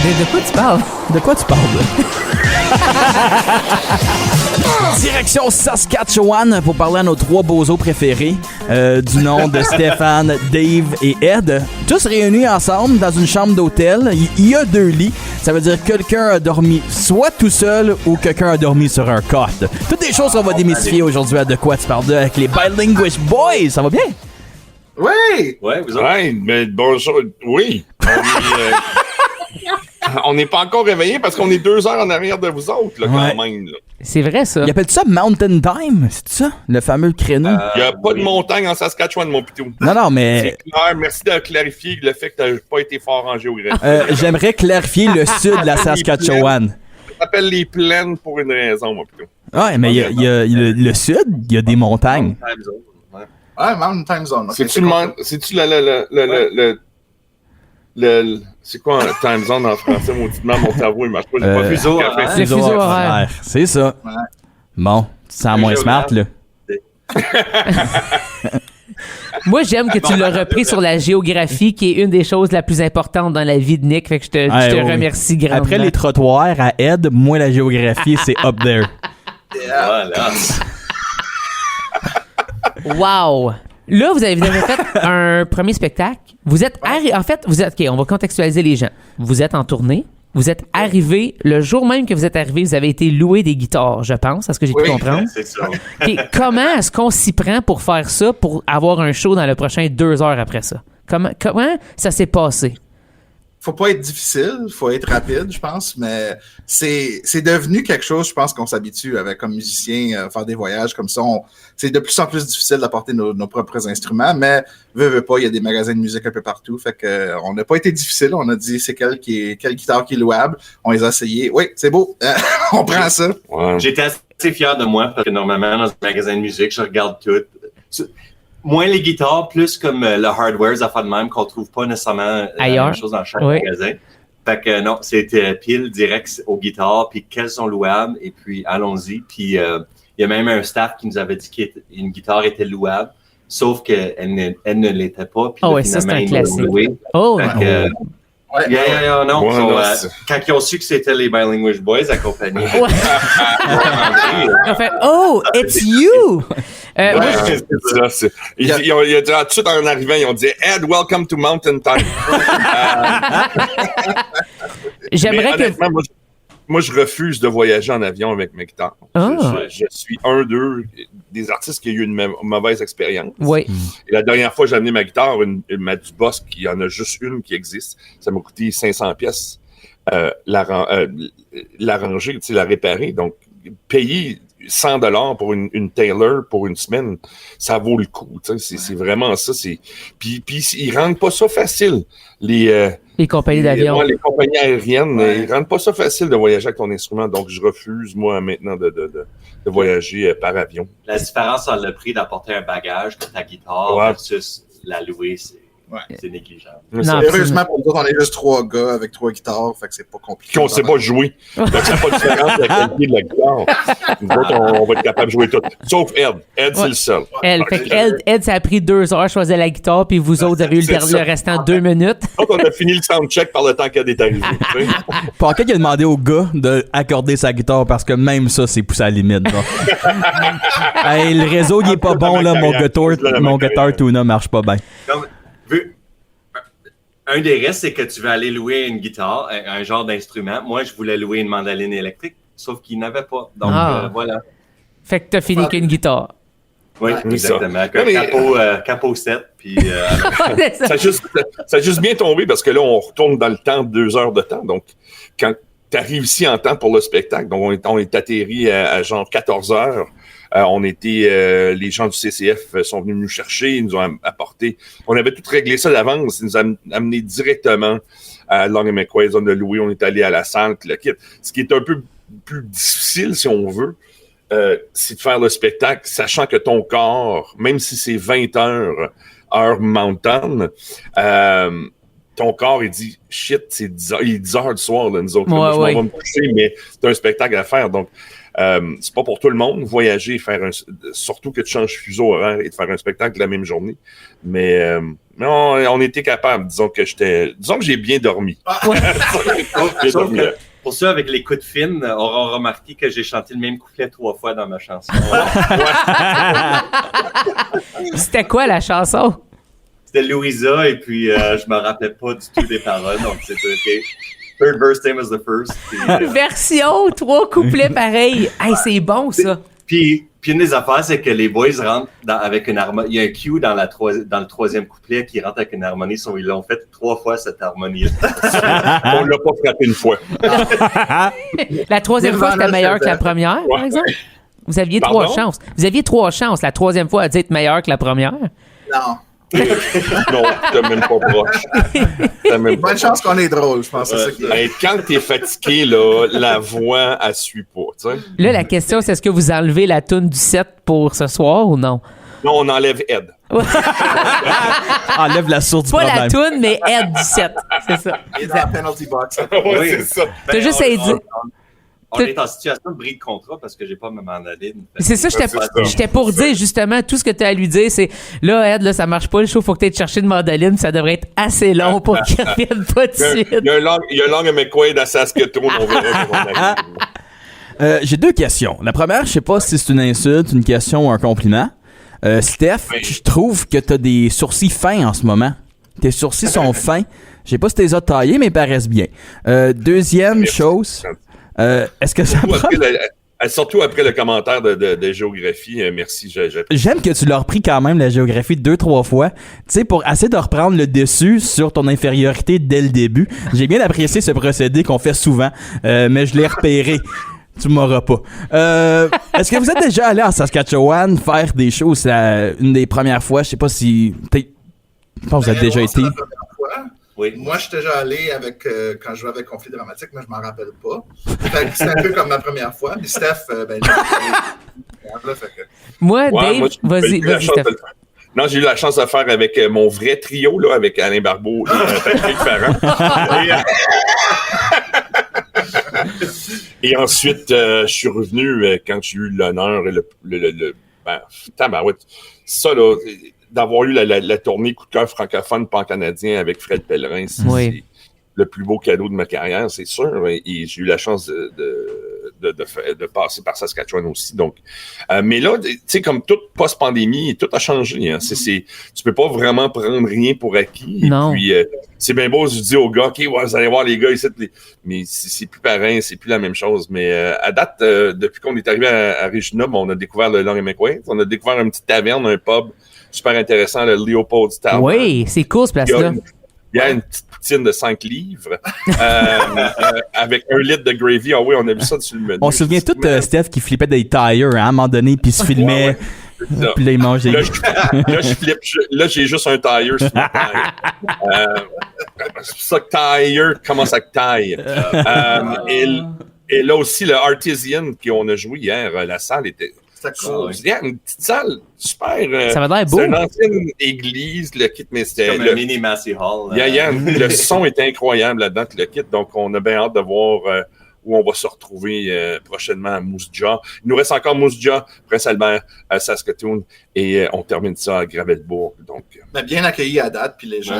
De quoi tu parles? De quoi tu parles? Direction Saskatchewan pour parler à nos 3 bozos préférés du nom de Stéphane, Dave et Ed. Tous réunis ensemble dans une chambre d'hôtel. Il y a 2 lits. Ça veut dire que quelqu'un a dormi soit tout seul ou quelqu'un a dormi sur un cot. Toutes des choses qu'on va démystifier aujourd'hui à De quoi tu parles avec les Bilinguish Boys. Ça va bien? Oui! Ouais, vous autres? Ouais, mais bonjour. Oui. On n'est pas encore réveillés parce qu'on est 2 heures en arrière de vous autres, là, quand même. Là. C'est vrai, ça. Ils appellent ça Mountain Time, c'est ça? Le fameux créneau? Il n'y a pas de montagne en Saskatchewan, mon pitou. Non, mais... C'est clair. Merci de clarifier le fait que tu n'as pas été fort en géographie. J'aimerais clarifier le sud de la Saskatchewan. Ça s'appelle les plaines pour une raison, mon pitou. Ouais, mais il y a le sud, il y a des montagnes. Ouais, Mountain Time Zone. Okay, c'est-tu c'est quoi un time zone en français, mauditement, mon cerveau, il marche pas. J'ai pas vu fuseau ça. C'est fuseau horaire. C'est ça. Ouais. Bon, tu te sens moins smart, là. Moi, j'aime que tu l'as repris sur la géographie, qui est une des choses la plus importantes dans la vie de Nick. Fait que je te remercie grandement. Après les trottoirs à Ed, moi, la géographie, c'est up there. Voilà. Wow! Là, vous avez déjà fait un premier spectacle. Vous êtes OK, on va contextualiser les gens. Vous êtes en tournée. Vous êtes arrivé, le jour même que vous êtes arrivé, vous avez été loué des guitares, je pense, à ce que j'ai pu comprendre. C'est ça. Okay, comment est-ce qu'on s'y prend pour faire ça, pour avoir un show dans le prochain 2 heures après ça? Comment ça s'est passé? Faut pas être difficile, faut être rapide, je pense, mais c'est devenu quelque chose, je pense, qu'on s'habitue avec comme musicien, faire des voyages comme ça. C'est de plus en plus difficile d'apporter nos propres instruments, mais veut pas, il y a des magasins de musique un peu partout, fait que on n'a pas été difficile, on a dit c'est quelle guitare qui est louable, on les a essayés, oui, c'est beau, on prend ça. Ouais. J'étais assez fier de moi parce que normalement, dans un magasin de musique, je regarde tout. Moins les guitares, plus comme le hardware, ça fait de même qu'on trouve pas nécessairement la même chose dans chaque magasin. Fait que non, c'était pile direct aux guitares, puis quelles sont louables, et puis allons-y. Puis il y a même un staff qui nous avait dit qu'une guitare était louable, sauf qu'elle ne l'était pas. Puis ça c'est un classique. Quand ils ont su que c'était les Bilinguish Boys accompagnés. On fait « it's you! » Il a dit tout de suite en arrivant, ils ont dit « Ed, welcome to Mountain Time. » J'aimerais que... Moi, je refuse de voyager en avion avec mes guitares. Je suis un d'eux, des artistes qui ont eu une mauvaise expérience. Oui. Et la dernière fois, j'ai amené ma guitare, ma Dubosc, il y en a juste une qui existe. Ça m'a coûté 500 pièces l'arranger, la réparer. Donc, payer 100$ pour une Taylor pour une semaine, ça vaut le coup. C'est vraiment ça. Puis ils rendent pas ça facile. Les compagnies d'avion. Les compagnies aériennes, ils rendent pas ça facile de voyager avec ton instrument. Donc, je refuse, moi, maintenant, de voyager par avion. La différence entre le prix d'apporter un bagage comme ta guitare versus la louer, c'est négligeable. Heureusement, pour nous, on est juste 3 gars avec 3 guitares, fait que c'est pas compliqué. Qu'on sait pas jouer. Donc, ça n'a pas de différence avec la qualité de la guitare. Nous autres, on va être capable de jouer tout. Sauf Ed. Ed, c'est le seul. Ed, ça a pris 2 heures, choisir la guitare, puis vous autres avez eu le restant 2 minutes. Donc, on a fini le soundcheck par le temps qu'Ed est arrivé. Pour quelqu'un qui a demandé au gars d'accorder sa guitare, parce que même ça, c'est poussé à la limite. Hey, le réseau, il est pas bon, là. Mon guitar tuna marche pas bien. Un des risques, c'est que tu veux aller louer une guitare, un genre d'instrument. Moi, je voulais louer une mandoline électrique, sauf qu'il n'avait pas. Donc, voilà. Fait que t'as fini qu'une guitare. Oui, exactement. Capot 7, puis... ça a juste bien tombé, parce que là, on retourne dans le temps de 2 heures de temps. Donc, quand tu arrives ici en temps pour le spectacle, donc on est atterri à genre 14 heures. Les gens du CCF sont venus nous chercher, ils nous ont apporté. On avait tout réglé ça d'avance. Ils nous ont amené directement à Long & McQuaid, zone de Louis. On est allé à la salle, le kit. Ce qui est un peu plus difficile, si on veut, c'est de faire le spectacle, sachant que ton corps, même si c'est 20 heures mountain, ton corps, il dit « Shit, c'est 10 heures, il est 10 heures du soir, là, nous autres. Moi, je vais me coucher, mais c'est un spectacle à faire. » Donc, c'est pas pour tout le monde, voyager, surtout que tu changes fuseau horaire et de faire un spectacle la même journée. Mais Mais on était capable. Disons que j'ai bien dormi. Pour ceux avec les coups de fine, auront remarqué que j'ai chanté le même couplet 3 fois dans ma chanson. C'était quoi la chanson? C'était Louisa, et puis je me rappelais pas du tout des paroles, donc c'était OK. Third verse, same as the first. Puis, Version, 3 couplets pareils. Hey, c'est bon, ça. Puis une des affaires, c'est que les boys rentrent avec une harmonie. Il y a un cue dans le 3e couplet qui rentre avec une harmonie. Ils l'ont fait 3 fois, cette harmonie. On l'a pas frappé une fois. La 3e fois, c'était meilleur que la première, par exemple? Vous aviez 3 chances. Vous aviez 3 chances. La 3e fois, à dire être meilleur que la première? Non. Non, t'es même pas proche. Bonne chance qu'on est drôle, je pense. C'est ça qui est. Quand t'es fatigué, là, la voix, elle suit pas. T'sais. Là, la question, c'est est-ce que vous enlevez la toune du set pour ce soir ou non? Non, on enlève Ed. Enlève la source du Pas problème. la toune, mais Ed du set. C'est ça. Il est dans la penalty box. Oui, c'est ça. T'as juste à dire. On est en situation de bris de contrat parce que j'ai pas me mandaté. C'est ça, j'étais pour dire justement tout ce que tu as à lui dire, c'est là, Ed, là, ça marche pas, le show, faut que tu ailles te chercher une mandoline, ça devrait être assez long pour qu'il revienne pas de suite. Il y a un Long McQuaid à Saskatoon, on verra comment on arrive. J'ai 2 questions. La première, je sais pas si c'est une insulte, une question ou un compliment. Steph, je trouve que t'as des sourcils fins en ce moment. Tes sourcils sont fins. Je sais pas si t'es taillés, mais ils paraissent bien. Deuxième chose... est-ce que ça surtout après le commentaire de géographie, merci. J'aime que tu l'as repris quand même, la géographie, 2-3 fois. Tu sais, pour essayer de reprendre le dessus sur ton infériorité dès le début. J'ai bien apprécié ce procédé qu'on fait souvent, mais je l'ai repéré. Tu m'auras pas. Est-ce que vous êtes déjà allé à Saskatchewan faire des choses? C'est une des premières fois. Je sais pas si... Je pense que vous avez déjà été. Oui. Moi, je suis déjà allé quand je jouais avec Conflit Dramatique, mais je m'en rappelle pas. C'est un peu comme ma première fois. Puis Steph, Moi, Dave, vas-y, Steph. Non, j'ai eu la chance de faire avec mon vrai trio, là, avec Alain Barbeau et Patrick Ferrand. Et ensuite, je suis revenu quand j'ai eu l'honneur et ça, là, d'avoir eu la tournée coup de cœur francophone pan-canadien avec Fred Pellerin, c'est le plus beau cadeau de ma carrière, c'est sûr. Et j'ai eu la chance de passer par Saskatchewan aussi. Donc, mais là, tu sais, comme toute post-pandémie, tout a changé. Hein. Tu peux pas vraiment prendre rien pour acquis. Non. Et puis, c'est bien beau, je dis aux gars, OK, ouais, vous allez voir les gars ici, mais c'est plus pareil, c'est plus la même chose. Mais à date, depuis qu'on est arrivé à Regina, on a découvert le Long McQuaid. On a découvert une petite taverne, un pub super intéressant, le Leopold's Tavern. Oui, c'est cool ce place-là. Il y a une petite poutine de 5 livres avec 1 litre de gravy. Ah oui, on a vu ça sur le menu. On se souvient tout de Steph qui flippait des tires à un moment donné, puis se filmait. Puis là, il mangeait. Là, je flippe. Là, j'ai juste un tire sur ma taille. C'est pour ça que tire commence avec taille. Et là aussi, le Artisan qu'on a joué hier, la salle était... Il y a une petite salle super. Ça va l'air beau. C'est une ancienne église, le kit, mais c'était. Comme un mini Massey Hall. Le son est incroyable là-dedans, le kit. Donc, on a bien hâte de voir où on va se retrouver prochainement à Moose Jaw. Il nous reste encore Moose Jaw, Prince-Albert, à Saskatoon, et on termine ça à Gravelbourg. Donc, bien accueilli à date, puis les gens.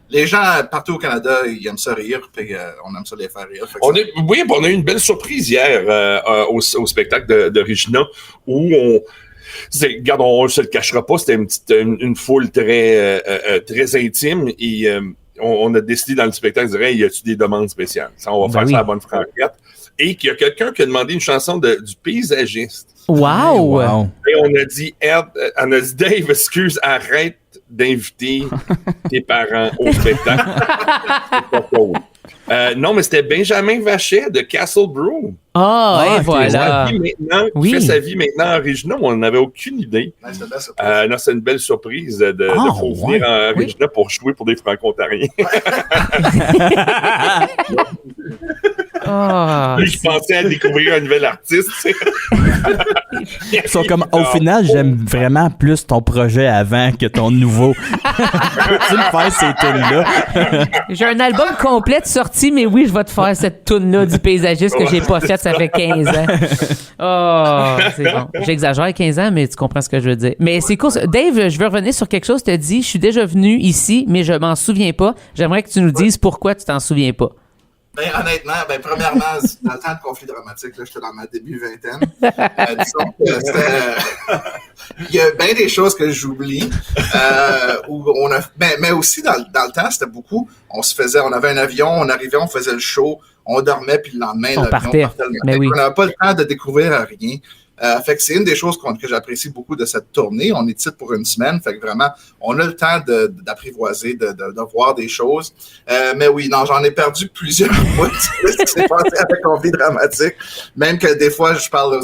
Les gens partout au Canada, ils aiment ça rire, puis on aime ça les faire rire. On a eu une belle surprise hier au spectacle de Regina, où regarde, on ne se le cachera pas, c'était une foule très intime, et on a décidé dans le spectacle de dire, y a-tu des demandes spéciales? Ça, on va faire ça à la bonne franquette. Et qu'il y a quelqu'un qui a demandé une chanson du paysagiste. Wow! Et on a dit, Dave, excuse, arrête d'inviter tes parents au spectacle. C'est pas cool. Non, mais c'était Benjamin Vachet de Castle Brew. Et voilà. Qui fait sa vie maintenant à Regina. On n'avait aucune idée. C'est une belle surprise de venir à Regina pour jouer pour des Franco-Ontariens. Je pensais à découvrir un nouvel artiste. Ils sont comme, au final, j'aime vraiment plus ton projet avant que ton nouveau. Peux-tu le faire, ces tunes-là? J'ai un album complet sorti, mais oui, je vais te faire cette tune-là du paysagiste que j'ai pas faite, ça fait 15 ans. Oh, c'est bon. J'exagère 15 ans, mais tu comprends ce que je veux dire. Mais c'est cool. Dave, je veux revenir sur quelque chose. Tu as dit, je suis déjà venu ici, mais je m'en souviens pas. J'aimerais que tu nous dises pourquoi tu t'en souviens pas. Ben, honnêtement, premièrement, dans le temps de conflit dramatique, là, j'étais dans ma début vingtaine. Disons que il y a bien des choses que j'oublie. Mais aussi dans le temps, c'était beaucoup. On avait un avion, on arrivait, on faisait le show, on dormait, puis le lendemain, on partait le matin. Mais oui. On n'avait pas le temps de découvrir rien. Fait que c'est une des choses que j'apprécie beaucoup de cette tournée. On est ici pour une semaine, fait que vraiment, on a le temps d'apprivoiser, de voir des choses. Mais oui, non, j'en ai perdu plusieurs fois. Ce qui s'est passé avec Conflit dramatique. Même que des fois, je parle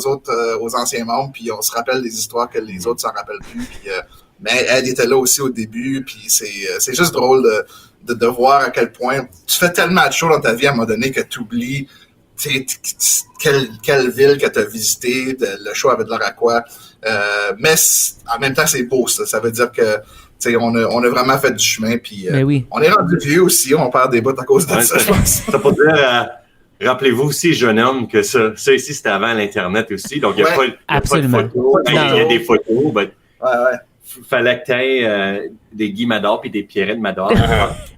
aux anciens membres, puis on se rappelle des histoires que les autres s'en rappellent plus. Puis, mais elle était là aussi au début, puis c'est juste drôle de voir à quel point tu fais tellement de choses dans ta vie à un moment donné que tu oublies quelle ville que tu as visité, le show avait de l'air à quoi. Mais en même temps, c'est beau, ça. Ça veut dire que on a vraiment fait du chemin. Puis oui. On est rendu vieux aussi, on perd des bouts à cause de ça, je pense. Ça peut dire, rappelez-vous aussi, jeune homme, que ça ici, c'était avant l'Internet aussi. Donc, il n'y a pas de photos. Il y a des photos. Ouais. Fallait que tu aies des Guy Mador puis des Pierrette Mador.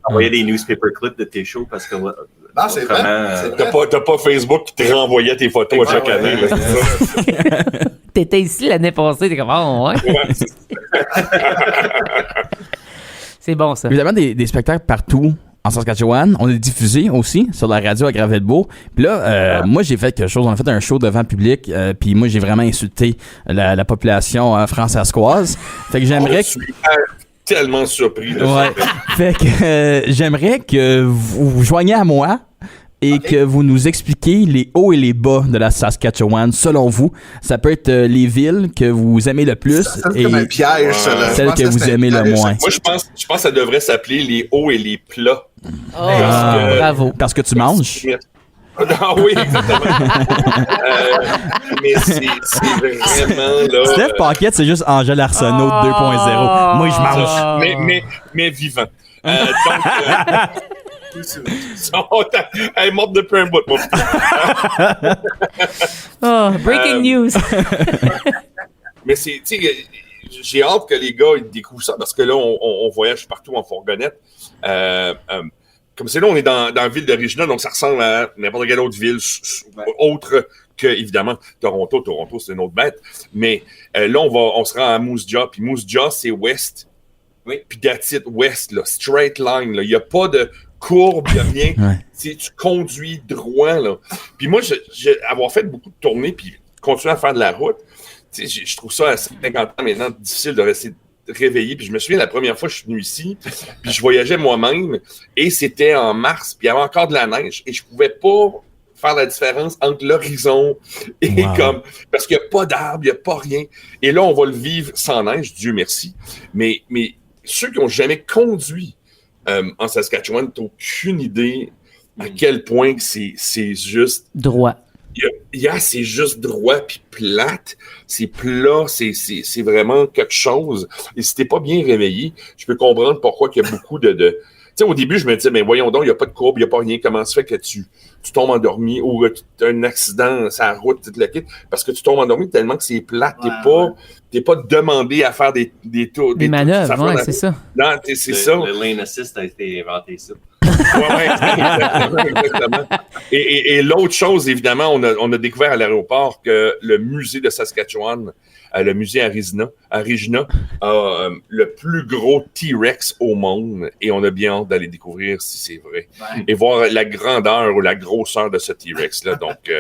Envoyer des newspaper clips de tes shows parce que... Non, c'est vrai. T'as pas Facebook qui te renvoyait tes photos à chaque année. Là, t'étais ici l'année passée, t'es comme, oh, ouais. C'est bon, ça. Évidemment, des spectacles partout en Saskatchewan. On est diffusé aussi sur la radio à Gravelbourg. Puis là, moi, j'ai fait quelque chose. On a fait un show devant public. Puis moi, j'ai vraiment insulté la population françaiscoise. Fait que j'aimerais... tellement surpris. Ouais. Fait que j'aimerais que vous joigniez à moi et que vous nous expliquiez les hauts et les bas de la Saskatchewan. Selon vous, ça peut être les villes que vous aimez le plus et comme un piège, celles que vous aimez le moins. Moi, je pense que ça devrait s'appeler les hauts et les plats. Bravo. Parce que tu manges. Ah oui, exactement. Mais c'est vraiment là. Steph Paquette, c'est juste Angèle Arsenault 2.0. Moi, je mange. Mais vivant. Donc, elle est morte depuis un bout, mon petit. Breaking news. Mais j'ai hâte que les gars ils découvrent ça parce que là, on voyage partout en fourgonnette. Comme c'est là, on est dans la ville de Regina, donc ça ressemble à n'importe quelle autre ville autre que, évidemment, Toronto. Toronto, c'est une autre bête. Mais là, on se rend à Moose Jaw, puis Moose Jaw, c'est ouest. Oui. Puis that's it, ouest, là, straight line. Il n'y a pas de courbe, il n'y a rien. Ouais. Tu conduis droit. Là. Puis moi, avoir fait beaucoup de tournées, puis continuer à faire de la route, je trouve ça à 50 ans maintenant difficile de rester réveillé, puis je me souviens la première fois que je suis venu ici, puis je voyageais moi-même, et c'était en mars, puis il y avait encore de la neige, et je pouvais pas faire la différence entre l'horizon et parce qu'il n'y a pas d'arbres, il n'y a pas rien. Et là, on va le vivre sans neige, Dieu merci. Mais ceux qui n'ont jamais conduit en Saskatchewan n'ont aucune idée à quel point que c'est juste... droit. C'est juste droit puis plate. C'est plat, c'est vraiment quelque chose. Et si t'es pas bien réveillé, je peux comprendre pourquoi il y a beaucoup de... Tu sais, au début, je me disais, mais voyons donc, il n'y a pas de courbe, il n'y a pas rien. Comment se fait que tu tombes endormi ou tu as un accident sur la route, tu te le quittes? Parce que tu tombes endormi tellement que c'est plate. T'es pas demandé à faire des tours. Des manœuvres, ouais, c'est ça. Non, c'est ça. Le lane assist a été inventé ça. Ouais, exactement. Et l'autre chose, évidemment, on a découvert à l'aéroport que le musée de Saskatchewan, le musée à Regina, a le plus gros T-Rex au monde, et on a bien hâte d'aller découvrir si c'est vrai. Ouais. Et voir la grandeur ou la grosseur de ce T-Rex-là. Donc,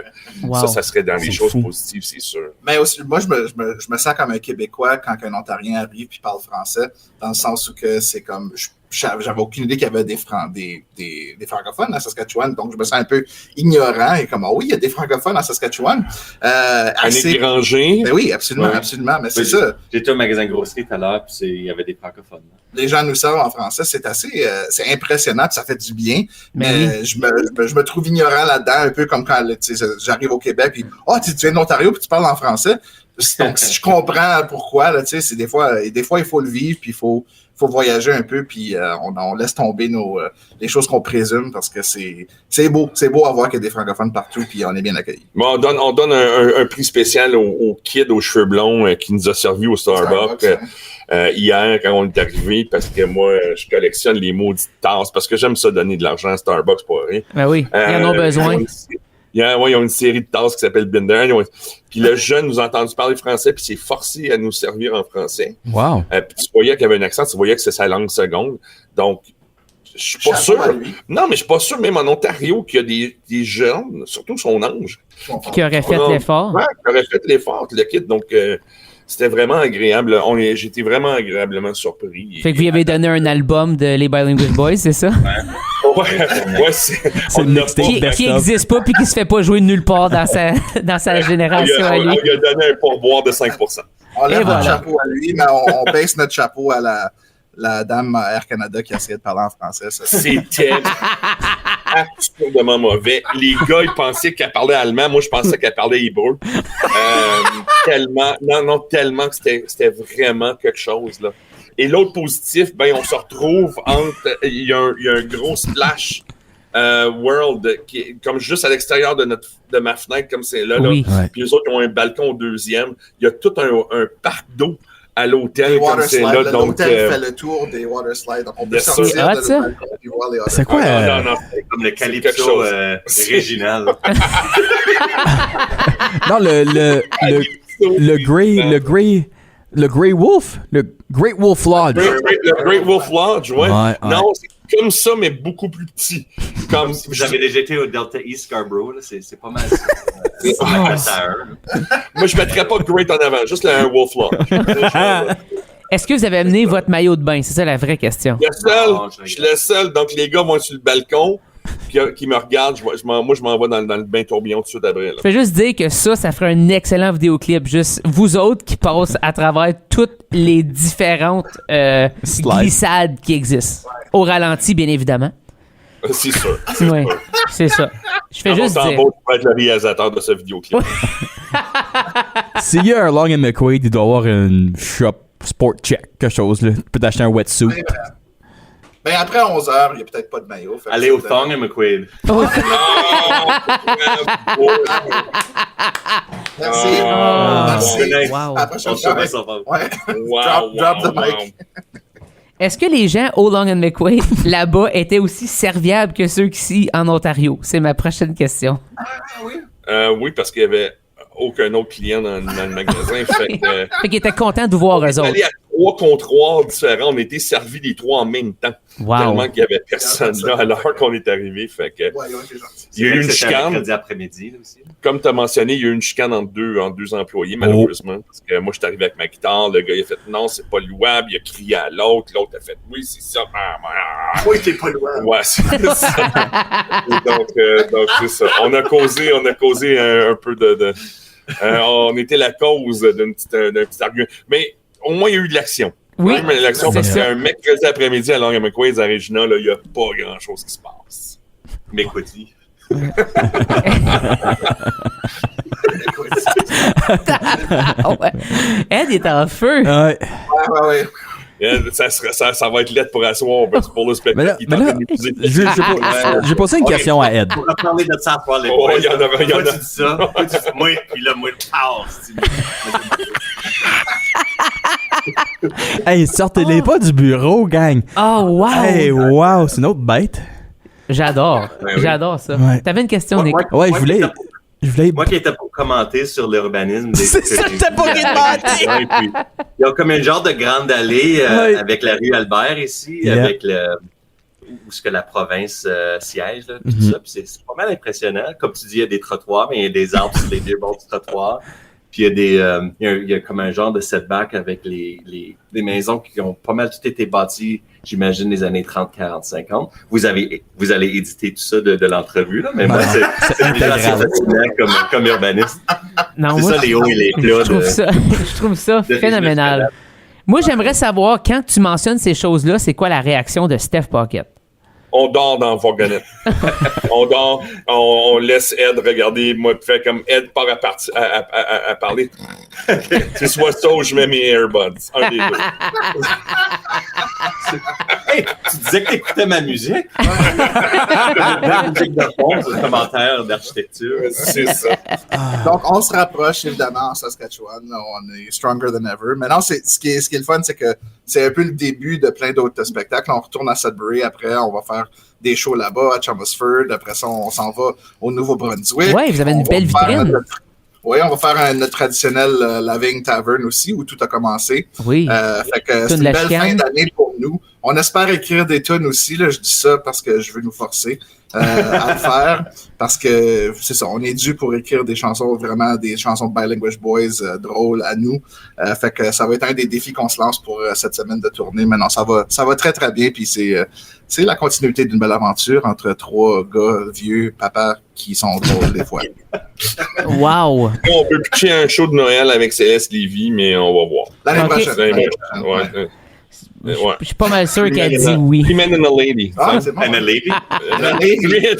ça serait dans les choses positives, c'est sûr. Mais aussi, moi, je me sens comme un Québécois quand un Ontarien arrive et parle français, dans le sens où que c'est comme... Je j'avais aucune idée qu'il y avait des francophones à Saskatchewan, donc je me sens un peu ignorant et comme, oui, il y a des francophones à Saskatchewan. Assez Granger. Ben oui, absolument, mais c'est ça. J'étais au magasin de grosserie tout à l'heure, puis il y avait des francophones. Les gens nous savent en français, c'est assez, c'est impressionnant, puis ça fait du bien, mais je me trouve ignorant là-dedans, un peu comme quand, j'arrive au Québec, puis, tu viens de l'Ontario, puis tu parles en français. Donc, si je comprends pourquoi, là, c'est des fois, il faut le vivre, puis il faut voyager un peu, puis on laisse tomber les choses qu'on présume, parce que c'est beau à voir qu'il y a des francophones partout, puis on est bien accueillis. Bon, on donne un prix spécial au kid aux cheveux blonds qui nous a servi au Starbucks hier quand on est arrivé, parce que moi, je collectionne les maudites tasses, parce que j'aime ça donner de l'argent à Starbucks pour rien. Ben oui, ils en ont besoin. Ils ont une série de tasses qui s'appelle Binder. Puis le jeune nous a entendu parler français, puis s'est forcé à nous servir en français. Wow. Puis tu voyais qu'il y avait un accent, tu voyais que c'est sa langue seconde. Donc, je suis pas sûr. Non, mais je suis pas sûr, même en Ontario, qu'il y a des jeunes, surtout son âge. Qui auraient fait l'effort. Ouais, qui auraient fait l'effort, le kit. Donc, c'était vraiment agréable. J'étais vraiment agréablement surpris. Fait que vous lui avez donné un album de Les Bilingual Boys, c'est ça? Ouais, c'est le mixtape qui n'existe pas puis qui se fait pas jouer nulle part dans sa génération à lui. On lui a donné un pourboire de 5%. On lève notre chapeau à lui, mais on baisse notre chapeau à la dame Air Canada qui a essayé de parler en français. C'était absurdement mauvais. Les gars, ils pensaient qu'elle parlait allemand. Moi, je pensais qu'elle parlait hébreu. Tellement que c'était vraiment quelque chose, là. Et l'autre positif, on se retrouve entre... Il y a un gros splash world qui est comme juste à l'extérieur de ma fenêtre, comme c'est là. Oui. Là. Puis les autres ont un balcon au deuxième. Il y a tout un parc d'eau à l'hôtel, comme c'est là. Donc, l'hôtel fait le tour des water slides. Donc on peut sortir de balcon et voir les water slides. C'est quoi? Non, c'est comme le calypso Réginal. Non, le Grey Wolf? Le Great Wolf Lodge. Le Great Wolf Lodge, ouais. Non, c'est comme ça, mais beaucoup plus petit. Comme vous avez déjà été au Delta East Scarborough, là, c'est pas mal ça. Moi, je mettrais pas Great en avant, juste un Wolf Lodge. Est-ce que vous avez amené votre maillot de bain? C'est ça la vraie question. Je suis le seul. Donc, les gars vont sur le balcon, qui me regardent. Moi, je m'en vais dans le bain tourbillon tout de suite après. Là. Je vais juste dire que ça ferait un excellent vidéoclip. Juste vous autres qui passent à travers toutes les différentes glissades qui existent. Au ralenti, bien évidemment. C'est sûr. Oui, c'est ça. Je fais juste dire. Tu vas être le réalisateur de ce vidéoclip. S'il y a un Long and McQuaid, il doit avoir une shop Sport Check, quelque chose. Là. Tu peux t'acheter un wetsuit. Ben après 11h, il n'y a peut-être pas de maillot. Allez au Thong and McQuaid. Merci. Merci. Wow. Drop the mic. Est-ce que les gens au Long and McQuaid, là-bas, étaient aussi serviables que ceux ici en Ontario? C'est ma prochaine question. Oui, parce qu'il y avait aucun autre client dans le magasin. Fait qu'ils étaient contents de voir eux autres. On est allé à 3 comptoirs différents. On a été servis les 3 en même temps. Wow. Tellement qu'il n'y avait personne là à l'heure qu'on est arrivé. Fait que, il y a eu une chicane. Après-midi, là, aussi. Comme tu as mentionné, il y a eu une chicane entre deux employés, malheureusement. Parce que moi, je suis arrivé avec ma guitare. Le gars, il a fait non, c'est pas louable. Il a crié à l'autre. L'autre a fait oui, c'est ça. Oui, t'es pas louable. Ouais, c'est ça. donc, c'est ça. On a causé un peu de on était la cause d'un petit argument. Mais au moins, il y a eu de l'action. Oui, mais l'action, parce qu'un mercredi après-midi à Long and McQuaid à Regina, il n'y a pas grand-chose qui se passe. Mais écoutez. Ed est en feu. Ouais. Ça va être lettre pour asseoir pour le spectacle. J'ai posé une question à Ed. On va parler de ça pour les boys. Il y en a. Tu dis ça. Moi, puis là, moi, Hey, sortez-les pas du bureau, gang. Oh, wow. Hey, wow, c'est une autre bête. J'adore. Ben oui. J'adore ça. Ouais. T'avais une question, Nick? Ouais, je voulais... Moi qui étais pour commenter sur l'urbanisme des c'était pas il y a comme un genre de grande allée avec la rue Albert ici, avec où ce que la province siège, là, tout ça. Puis c'est pas mal impressionnant. Comme tu dis, il y a des trottoirs, mais il y a des arbres sur les deux bords du trottoir. Puis il y a comme un genre de setback avec les maisons qui ont pas mal tout été bâties, j'imagine, les années 30, 40, 50. Vous allez éditer tout ça de l'entrevue, là, mais moi, c'est déjà assez fascinant comme urbaniste. Non, c'est moi, ça, les hauts et les plats. Je trouve ça phénoménal. Moi, j'aimerais savoir, quand tu mentionnes ces choses-là, c'est quoi la réaction de Steph Paquette? On dort dans Fourgonnette. On dort, on laisse Ed regarder, moi, fait comme Ed part à parler. C'est soit ça ou je mets mes earbuds. Un des deux. Hey, tu disais que t'écoutais ma musique? La musique de fond, c'est un commentaire d'architecture. C'est ça. Donc, on se rapproche, évidemment, en Saskatchewan. On est stronger than ever. Maintenant, ce qui est le fun, c'est que c'est un peu le début de plein d'autres spectacles. On retourne à Sudbury. Après, on va faire des shows là-bas, à Chelmsford. Après ça, on s'en va au Nouveau-Brunswick. Oui, vous avez une belle vitrine. Oui, on va faire notre traditionnel Lavigne Tavern aussi, où tout a commencé. Oui. Fait que c'est une belle fin d'année pour nous. On espère écrire des tunes aussi. Là, je dis ça parce que je veux nous forcer à le faire. Parce que c'est ça, on est dû pour écrire des chansons, vraiment des chansons de Bilanguage Boys drôles à nous. Fait que ça va être un des défis qu'on se lance pour cette semaine de tournée. Maintenant, ça va très, très bien. Puis c'est la continuité d'une belle aventure entre trois gars vieux, papa, qui sont drôles des fois. Wow! On peut pitcher un show de Noël avec Céleste Lévy, mais on va voir. L'année prochaine. Ouais. Je suis pas mal sûr qu'elle dit oui. 3 men and a lady. Ah, c'est bon. And a lady?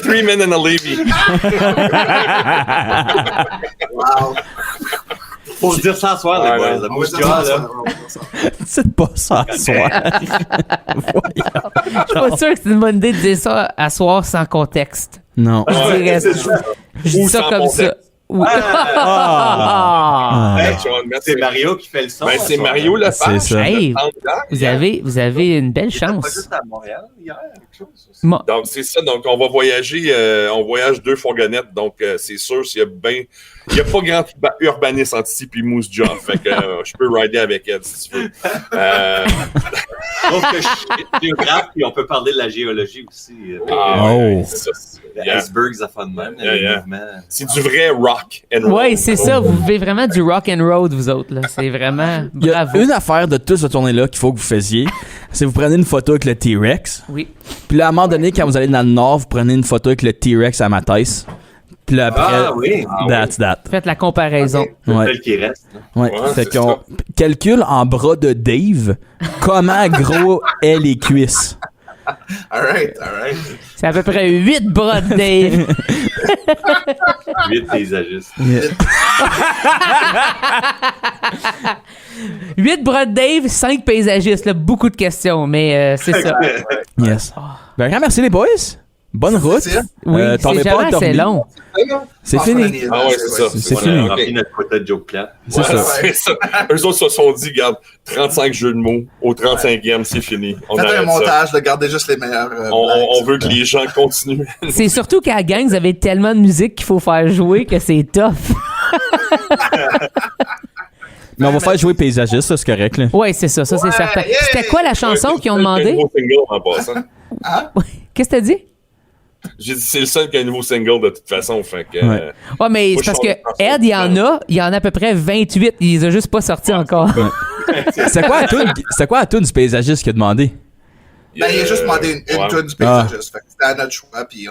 3 men and a lady. Wow. Faut se dire ça à soir, les boys. On va dire ça, là. C'est pas ça à soir. Je suis pas sûr que c'est une bonne idée de dire ça à soir sans contexte. Non. Je dis ça comme ça. C'est Mario qui fait le son. Ben, c'est Mario Lepage. C'est ça. Hey, vous avez une belle chance. Pas juste à Montréal hier, quelque chose. Donc, c'est ça. Donc, on va voyager. On voyage 2 fourgonnettes. Donc, c'est sûr, s'il y a il n'y a pas grand urbaniste entre ici et Moose Jaw. Fait que je peux rider avec elle si tu veux. Donc, je suis géographe, puis on peut parler de la géologie aussi. Les icebergs, ça fait de même. C'est du vrai rock and roll. Oui, c'est ça. Vous vivez vraiment du rock and roll, vous autres. Là. C'est vraiment Il y a bravo. une affaire de toute cette tournée-là qu'il faut que vous faisiez. C'est que vous prenez une photo avec le T-Rex. Oui. Puis là, à un moment donné, quand vous allez dans le nord, vous prenez une photo avec le T-Rex à Matisse. Puis là, après, that's that. Faites la comparaison. Ouais. Celle qui reste. Ouais. Ouais, Fait c'est qu'on calcule en bras de Dave comment gros est les cuisses. All right. C'est à peu près 8 bras de Dave. 8 paysagistes. 8 bras de Dave, 5 paysagistes. Là, beaucoup de questions, mais c'est ça. Yes. Ben, merci les boys. Bonne route. Oui, t'en c'est mets pas jamais endormi. assez long. C'est fini. Ah ouais, c'est ça. C'est On fini. a rempli notre quota de joke plat. C'est ça. C'est ça. Eux autres se sont dit, regarde, 35 jeux de mots, au 35e, c'est fini. On Faites un arrête montage, gardez juste les meilleurs. on veut que les gens continuent. C'est surtout qu'à la gang, vous avez tellement de musique qu'il faut faire jouer que c'est tough. Mais on va faire jouer paysagiste, ça, c'est correct, là. Oui, c'est ça, c'est certain. yeah! C'était quoi la chanson qu'ils ont demandé? Un nouveau single en passant. Qu'est-ce que t'as dit? J'ai dit, c'est le seul qui a un nouveau single de toute façon. Fait que, Ouais. Ouais, mais Moi, c'est parce je que change de Ed, il y en a à peu près 28. Il les a juste pas sortis encore. C'est quoi la toune du paysagiste qui a demandé? Il a juste demandé une ouais. tune du paysagiste. Fait que c'était à notre choix. Puis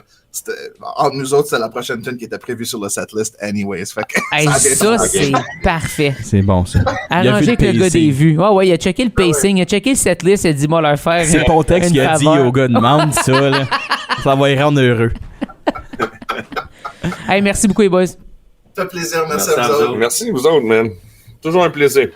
entre nous autres, c'était la prochaine tune qui était prévue sur le setlist anyways. Fait que Hey, ça, c'est parfait. C'est bon, ça. Il a vu Arrangé avec le gars pacing. des vues. Ouais, il a checké le pacing, il a checké le setlist, il a dit, moi, leur faire. C'est ton texte une qui a dit faveur. au gars, demande ça, là. Ça va y rendre heureux. Hey, merci beaucoup, les boys. ça fait plaisir. Merci Merci à à vous vous autres. autres. Merci, vous autres, man. Toujours un plaisir.